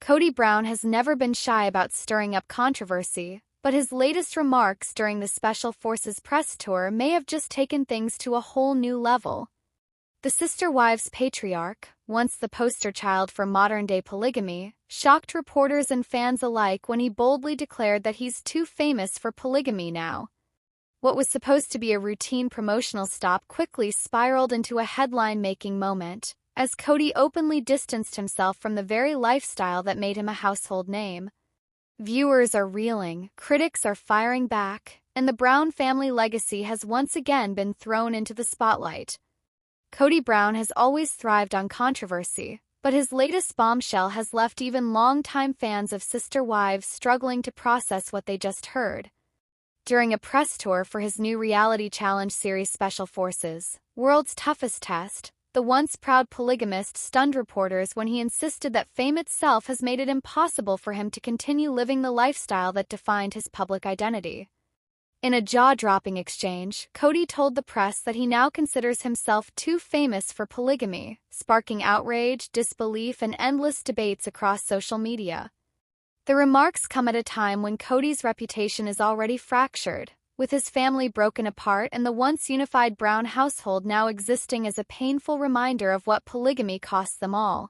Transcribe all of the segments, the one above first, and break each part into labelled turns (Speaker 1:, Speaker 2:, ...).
Speaker 1: Kody Brown has never been shy about stirring up controversy, but his latest remarks during the Special Forces press tour may have just taken things to a whole new level. The Sister Wives patriarch, once the poster child for modern-day polygamy, shocked reporters and fans alike when he boldly declared that he's too famous for polygamy now. What was supposed to be a routine promotional stop quickly spiraled into a headline-making moment, as Kody openly distanced himself from the very lifestyle that made him a household name. Viewers are reeling, critics are firing back, and the Brown family legacy has once again been thrown into the spotlight. Kody Brown has always thrived on controversy, but his latest bombshell has left even longtime fans of Sister Wives struggling to process what they just heard. During a press tour for his new reality challenge series Special Forces, World's Toughest Test, the once proud polygamist stunned reporters when he insisted that fame itself has made it impossible for him to continue living the lifestyle that defined his public identity. In a jaw-dropping exchange, Kody told the press that he now considers himself too famous for polygamy, sparking outrage, disbelief, and endless debates across social media. The remarks come at a time when Kody's reputation is already fractured, with his family broken apart and the once unified Brown household now existing as a painful reminder of what polygamy costs them all.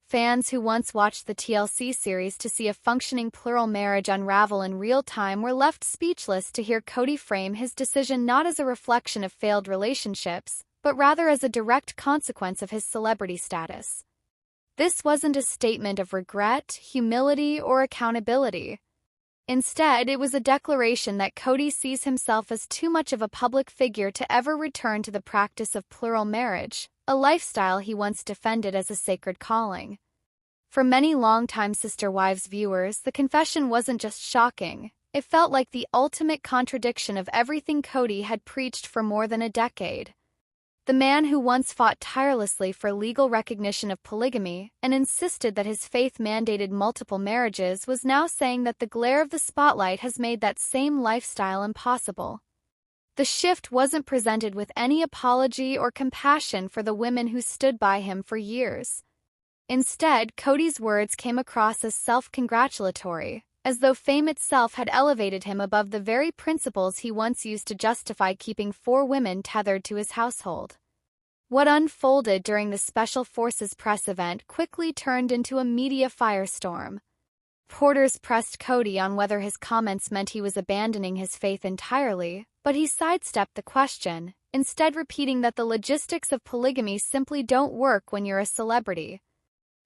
Speaker 1: Fans who once watched the TLC series to see a functioning plural marriage unravel in real time were left speechless to hear Kody frame his decision not as a reflection of failed relationships, but rather as a direct consequence of his celebrity status. This wasn't a statement of regret, humility, or accountability. Instead, it was a declaration that Kody sees himself as too much of a public figure to ever return to the practice of plural marriage, a lifestyle he once defended as a sacred calling. For many longtime Sister Wives viewers, the confession wasn't just shocking, it felt like the ultimate contradiction of everything Kody had preached for more than a decade. The man who once fought tirelessly for legal recognition of polygamy and insisted that his faith mandated multiple marriages was now saying that the glare of the spotlight has made that same lifestyle impossible. The shift wasn't presented with any apology or compassion for the women who stood by him for years. Instead, Kody's words came across as self-congratulatory, as though fame itself had elevated him above the very principles he once used to justify keeping 4 women tethered to his household. What unfolded during the Special Forces press event quickly turned into a media firestorm. Reporters pressed Kody on whether his comments meant he was abandoning his faith entirely, but he sidestepped the question, instead repeating that the logistics of polygamy simply don't work when you're a celebrity.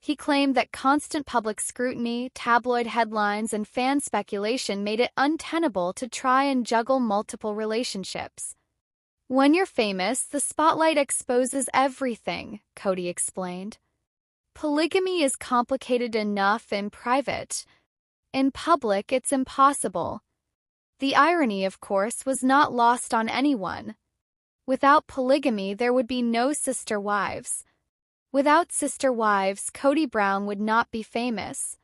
Speaker 1: He claimed that constant public scrutiny, tabloid headlines, and fan speculation made it untenable to try and juggle multiple relationships. When you're famous, the spotlight exposes everything, Kody explained. Polygamy is complicated enough in private. In public, it's impossible. The irony, of course, was not lost on anyone. Without polygamy, there would be no Sister Wives. Without Sister Wives, Kody Brown would not be famous.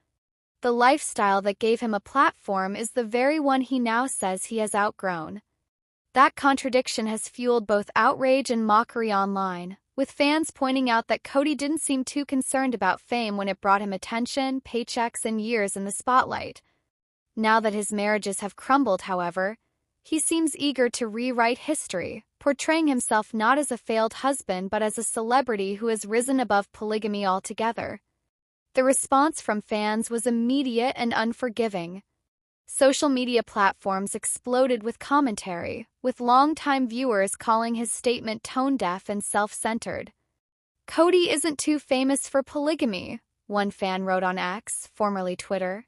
Speaker 1: The lifestyle that gave him a platform is the very one he now says he has outgrown. That contradiction has fueled both outrage and mockery online, with fans pointing out that Kody didn't seem too concerned about fame when it brought him attention, paychecks, and years in the spotlight. Now that his marriages have crumbled, however, he seems eager to rewrite history, portraying himself not as a failed husband but as a celebrity who has risen above polygamy altogether. The response from fans was immediate and unforgiving. Social media platforms exploded with commentary, with longtime viewers calling his statement tone-deaf and self-centered. "Kody isn't too famous for polygamy," one fan wrote on X, formerly Twitter.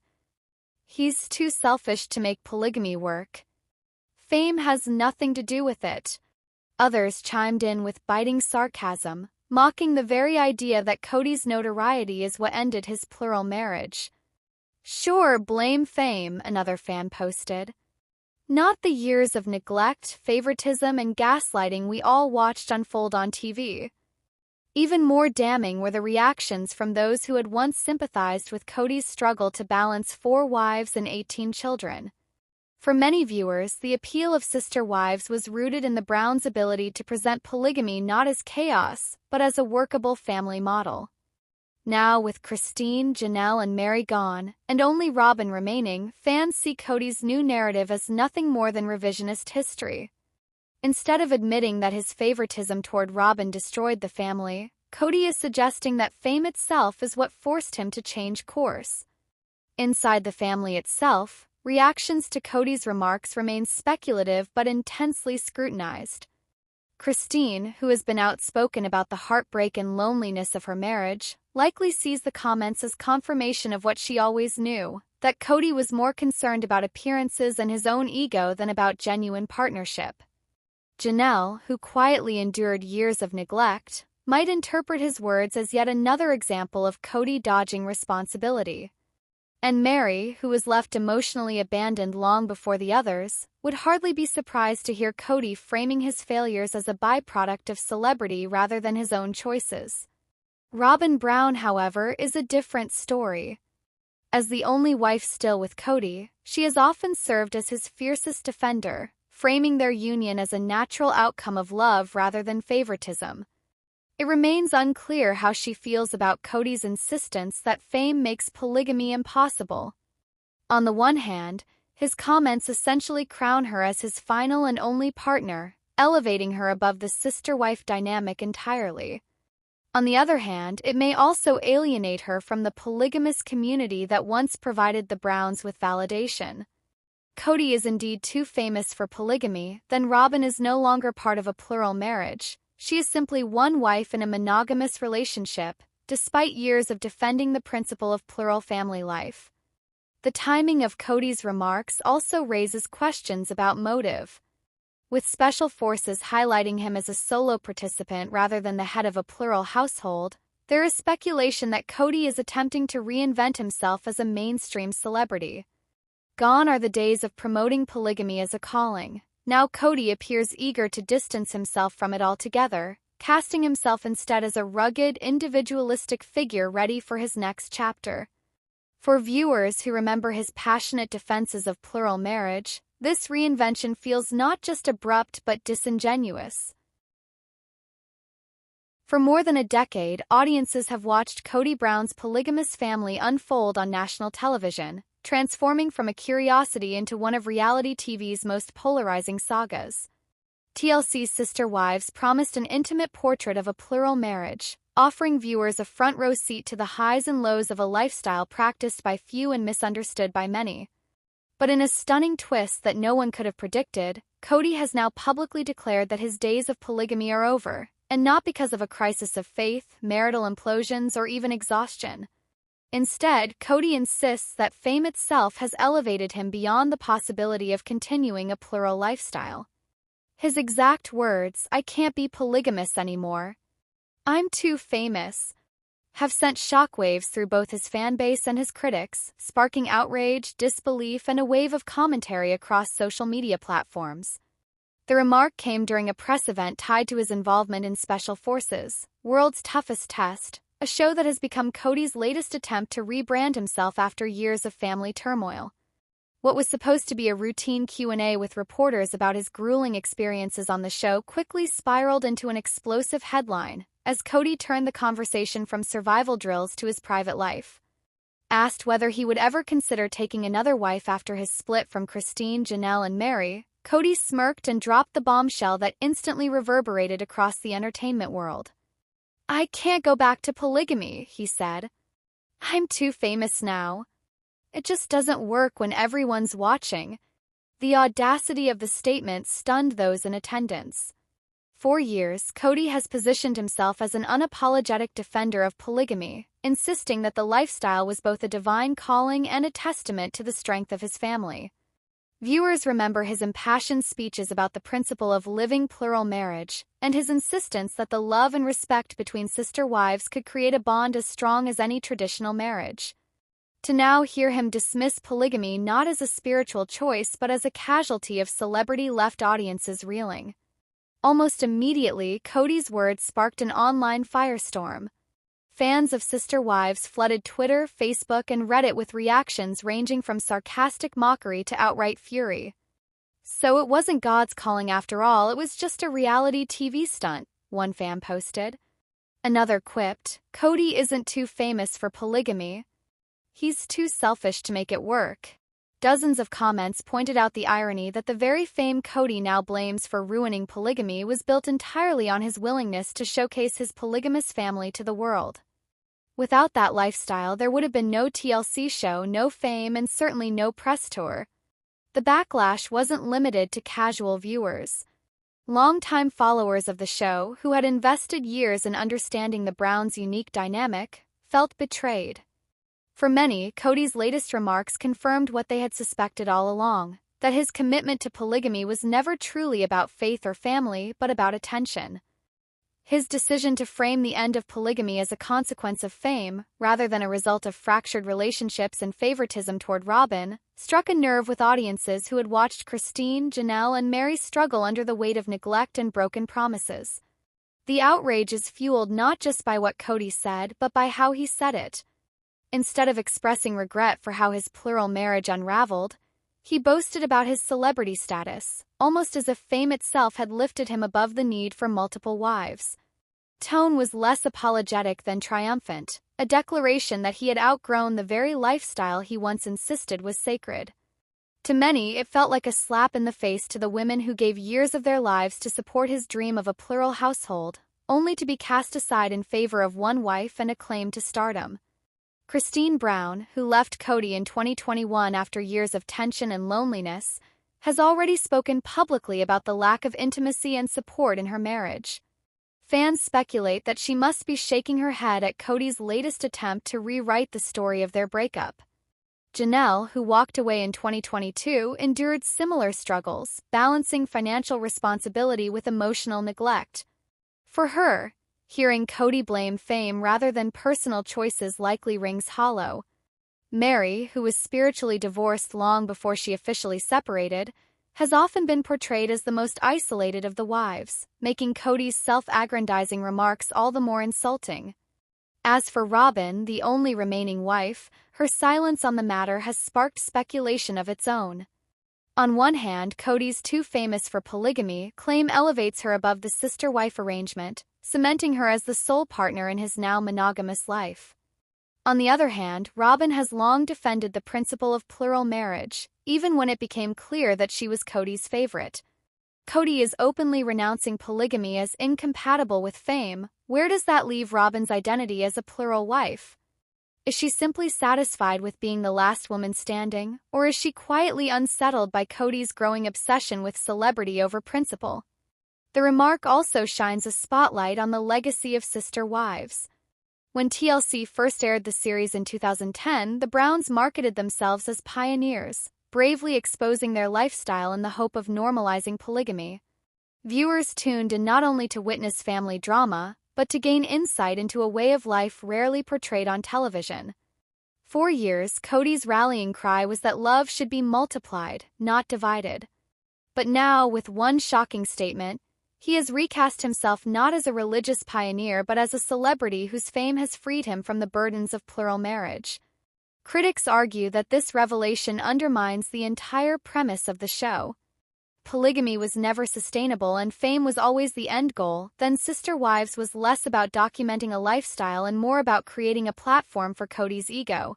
Speaker 1: "He's too selfish to make polygamy work. Fame has nothing to do with it." Others chimed in with biting sarcasm, mocking the very idea that Kody's notoriety is what ended his plural marriage. "Sure, blame fame," another fan posted. "Not the years of neglect, favoritism, and gaslighting we all watched unfold on TV." Even more damning were the reactions from those who had once sympathized with Kody's struggle to balance 4 wives and 18 children. For many viewers, the appeal of Sister Wives was rooted in the Browns' ability to present polygamy not as chaos, but as a workable family model. Now, with Christine, Janelle, and Mary gone, and only Robin remaining, fans see Kody's new narrative as nothing more than revisionist history. Instead of admitting that his favoritism toward Robin destroyed the family, Kody is suggesting that fame itself is what forced him to change course. Inside the family itself, reactions to Kody's remarks remain speculative but intensely scrutinized. Christine, who has been outspoken about the heartbreak and loneliness of her marriage, likely sees the comments as confirmation of what she always knew, that Kody was more concerned about appearances and his own ego than about genuine partnership. Janelle, who quietly endured years of neglect, might interpret his words as yet another example of Kody dodging responsibility. And Mary, who was left emotionally abandoned long before the others, would hardly be surprised to hear Kody framing his failures as a byproduct of celebrity rather than his own choices. Robin Brown, however, is a different story. As the only wife still with Kody, she has often served as his fiercest defender, framing their union as a natural outcome of love rather than favoritism. It remains unclear how she feels about Kody's insistence that fame makes polygamy impossible. On the one hand, his comments essentially crown her as his final and only partner, elevating her above the sister-wife dynamic entirely. On the other hand, it may also alienate her from the polygamous community that once provided the Browns with validation. Kody is indeed too famous for polygamy, then Robin is no longer part of a plural marriage. She is simply one wife in a monogamous relationship, despite years of defending the principle of plural family life. The timing of Kody's remarks also raises questions about motive. With special forces highlighting him as a solo participant rather than the head of a plural household, there is speculation that Kody is attempting to reinvent himself as a mainstream celebrity. Gone are the days of promoting polygamy as a calling. Now Kody appears eager to distance himself from it altogether, casting himself instead as a rugged, individualistic figure ready for his next chapter. For viewers who remember his passionate defenses of plural marriage, this reinvention feels not just abrupt but disingenuous. For more than a decade, audiences have watched Kody Brown's polygamous family unfold on national television, transforming from a curiosity into one of reality TV's most polarizing sagas. TLC's Sister Wives promised an intimate portrait of a plural marriage, offering viewers a front-row seat to the highs and lows of a lifestyle practiced by few and misunderstood by many. But in a stunning twist that no one could have predicted, Kody has now publicly declared that his days of polygamy are over, and not because of a crisis of faith, marital implosions, or even exhaustion. Instead, Kody insists that fame itself has elevated him beyond the possibility of continuing a plural lifestyle. His exact words, "I can't be polygamous anymore. I'm too famous," have sent shockwaves through both his fanbase and his critics, sparking outrage, disbelief, and a wave of commentary across social media platforms. The remark came during a press event tied to his involvement in Special Forces, World's Toughest Test, a show that has become Kody's latest attempt to rebrand himself after years of family turmoil. What was supposed to be a routine Q&A with reporters about his grueling experiences on the show quickly spiraled into an explosive headline, as Kody turned the conversation from survival drills to his private life. Asked whether he would ever consider taking another wife after his split from Christine, Janelle, and Mary, Kody smirked and dropped the bombshell that instantly reverberated across the entertainment world. "I can't go back to polygamy," he said. "I'm too famous now. It just doesn't work when everyone's watching." The audacity of the statement stunned those in attendance. For years, Kody has positioned himself as an unapologetic defender of polygamy, insisting that the lifestyle was both a divine calling and a testament to the strength of his family. Viewers remember his impassioned speeches about the principle of living plural marriage, and his insistence that the love and respect between sister wives could create a bond as strong as any traditional marriage. To now hear him dismiss polygamy not as a spiritual choice but as a casualty of celebrity left audiences reeling. Almost immediately, Kody's words sparked an online firestorm. Fans of Sister Wives flooded Twitter, Facebook, and Reddit with reactions ranging from sarcastic mockery to outright fury. "So it wasn't God's calling after all, it was just a reality TV stunt," one fan posted. Another quipped, "Kody isn't too famous for polygamy. He's too selfish to make it work." Dozens of comments pointed out the irony that the very fame Kody now blames for ruining polygamy was built entirely on his willingness to showcase his polygamous family to the world. Without that lifestyle, there would have been no TLC show, no fame, and certainly no press tour. The backlash wasn't limited to casual viewers. Longtime followers of the show, who had invested years in understanding the Browns' unique dynamic, felt betrayed. For many, Kody's latest remarks confirmed what they had suspected all along, that his commitment to polygamy was never truly about faith or family, but about attention. His decision to frame the end of polygamy as a consequence of fame, rather than a result of fractured relationships and favoritism toward Robyn, struck a nerve with audiences who had watched Christine, Janelle, and Mary struggle under the weight of neglect and broken promises. The outrage is fueled not just by what Kody said, but by how he said it. Instead of expressing regret for how his plural marriage unraveled, he boasted about his celebrity status, almost as if fame itself had lifted him above the need for multiple wives. Tone was less apologetic than triumphant, a declaration that he had outgrown the very lifestyle he once insisted was sacred. To many, it felt like a slap in the face to the women who gave years of their lives to support his dream of a plural household, only to be cast aside in favor of one wife and a claim to stardom. Christine Brown, who left Kody in 2021 after years of tension and loneliness, has already spoken publicly about the lack of intimacy and support in her marriage. Fans speculate that she must be shaking her head at Kody's latest attempt to rewrite the story of their breakup. Janelle, who walked away in 2022, endured similar struggles, balancing financial responsibility with emotional neglect. For her, hearing Kody blame fame rather than personal choices likely rings hollow. Mary, who was spiritually divorced long before she officially separated, has often been portrayed as the most isolated of the wives, making Kody's self-aggrandizing remarks all the more insulting. As for Robyn, the only remaining wife, her silence on the matter has sparked speculation of its own. On one hand, Kody's too famous for polygamy claim elevates her above the sister-wife arrangement, cementing her as the sole partner in his now monogamous life. On the other hand, Robyn has long defended the principle of plural marriage, even when it became clear that she was Kody's favorite. Kody is openly renouncing polygamy as incompatible with fame. Where does that leave Robyn's identity as a plural wife? Is she simply satisfied with being the last woman standing, or is she quietly unsettled by Kody's growing obsession with celebrity over principle? The remark also shines a spotlight on the legacy of sister wives. When TLC first aired the series in 2010, the Browns marketed themselves as pioneers, bravely exposing their lifestyle in the hope of normalizing polygamy. Viewers tuned in not only to witness family drama, but to gain insight into a way of life rarely portrayed on television. For years, Kody's rallying cry was that love should be multiplied, not divided. But now, with one shocking statement, he has recast himself not as a religious pioneer but as a celebrity whose fame has freed him from the burdens of plural marriage. Critics argue that this revelation undermines the entire premise of the show. Polygamy was never sustainable and fame was always the end goal, then Sister Wives was less about documenting a lifestyle and more about creating a platform for Kody's ego.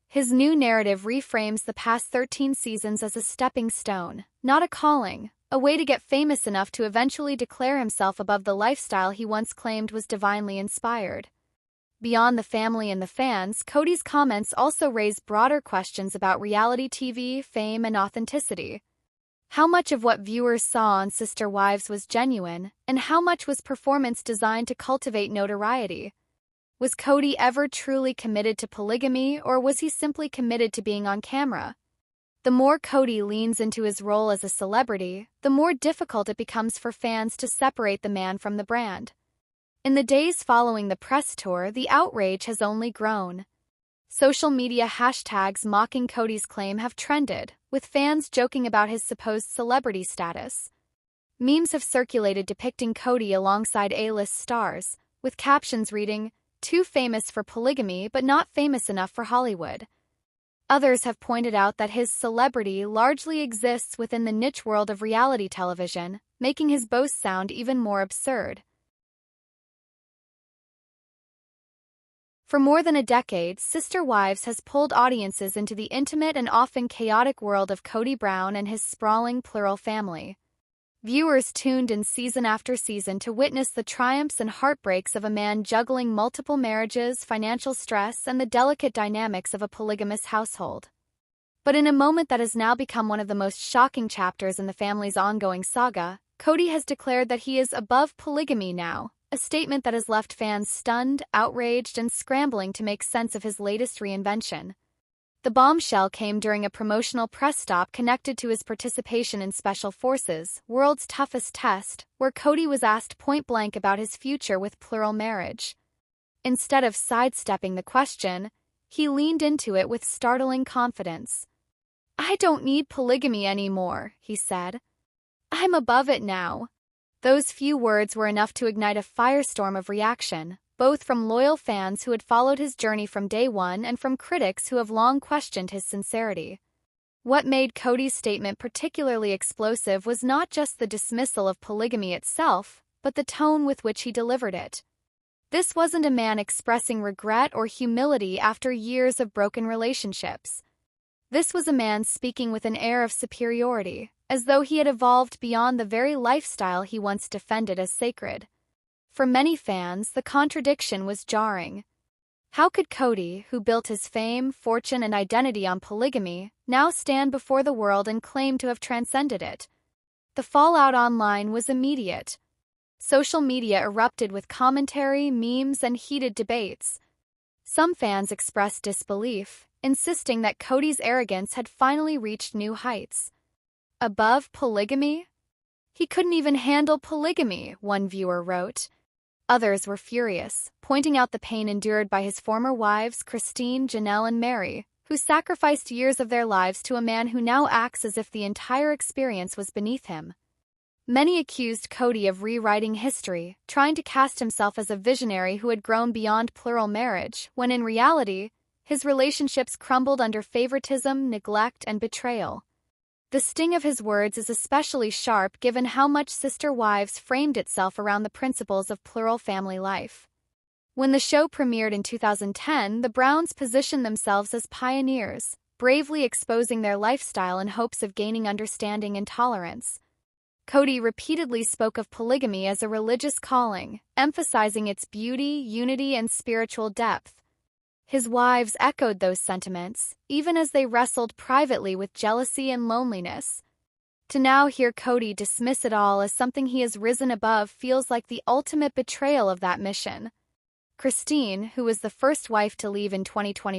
Speaker 1: His new narrative reframes the past 13 seasons as a stepping stone, not a calling, a way to get famous enough to eventually declare himself above the lifestyle he once claimed was divinely inspired. Beyond the family and the fans, Kody's comments also raise broader questions about reality TV, fame, and authenticity. How much of what viewers saw on Sister Wives was genuine, and how much was performance designed to cultivate notoriety? Was Kody ever truly committed to polygamy, or was he simply committed to being on camera? The more Kody leans into his role as a celebrity, the more difficult it becomes for fans to separate the man from the brand. In the days following the press tour, the outrage has only grown. Social media hashtags mocking Kody's claim have trended, with fans joking about his supposed celebrity status. Memes have circulated depicting Kody alongside A-list stars, with captions reading, "Too famous for polygamy but not famous enough for Hollywood." Others have pointed out that his celebrity largely exists within the niche world of reality television, making his boast sound even more absurd. For more than a decade, Sister Wives has pulled audiences into the intimate and often chaotic world of Kody Brown and his sprawling plural family. Viewers tuned in season after season to witness the triumphs and heartbreaks of a man juggling multiple marriages, financial stress, and the delicate dynamics of a polygamous household. But in a moment that has now become one of the most shocking chapters in the family's ongoing saga, Kody has declared that he is above polygamy now, a statement that has left fans stunned, outraged, and scrambling to make sense of his latest reinvention. The bombshell came during a promotional press stop connected to his participation in Special Forces, World's Toughest Test, where Kody was asked point-blank about his future with plural marriage. Instead of sidestepping the question, he leaned into it with startling confidence. "I don't need polygamy anymore," he said. "I'm above it now." Those few words were enough to ignite a firestorm of reaction, both from loyal fans who had followed his journey from day one and from critics who have long questioned his sincerity. What made Kody's statement particularly explosive was not just the dismissal of polygamy itself, but the tone with which he delivered it. This wasn't a man expressing regret or humility after years of broken relationships. This was a man speaking with an air of superiority, as though he had evolved beyond the very lifestyle he once defended as sacred. For many fans, the contradiction was jarring. How could Kody, who built his fame, fortune, and identity on polygamy, now stand before the world and claim to have transcended it? The fallout online was immediate. Social media erupted with commentary, memes, and heated debates. Some fans expressed disbelief, insisting that Kody's arrogance had finally reached new heights. Above polygamy? He couldn't even handle polygamy, one viewer wrote. Others were furious, pointing out the pain endured by his former wives Christine, Janelle, and Mary, who sacrificed years of their lives to a man who now acts as if the entire experience was beneath him. Many accused Kody of rewriting history, trying to cast himself as a visionary who had grown beyond plural marriage, when in reality, his relationships crumbled under favoritism, neglect, and betrayal. The sting of his words is especially sharp given how much Sister Wives framed itself around the principles of plural family life. When the show premiered in 2010, the Browns positioned themselves as pioneers, bravely exposing their lifestyle in hopes of gaining understanding and tolerance. Kody repeatedly spoke of polygamy as a religious calling, emphasizing its beauty, unity, and spiritual depth. His wives echoed those sentiments, even as they wrestled privately with jealousy and loneliness. To now hear Kody dismiss it all as something he has risen above feels like the ultimate betrayal of that mission. Christine, who was the first wife to leave in 2021,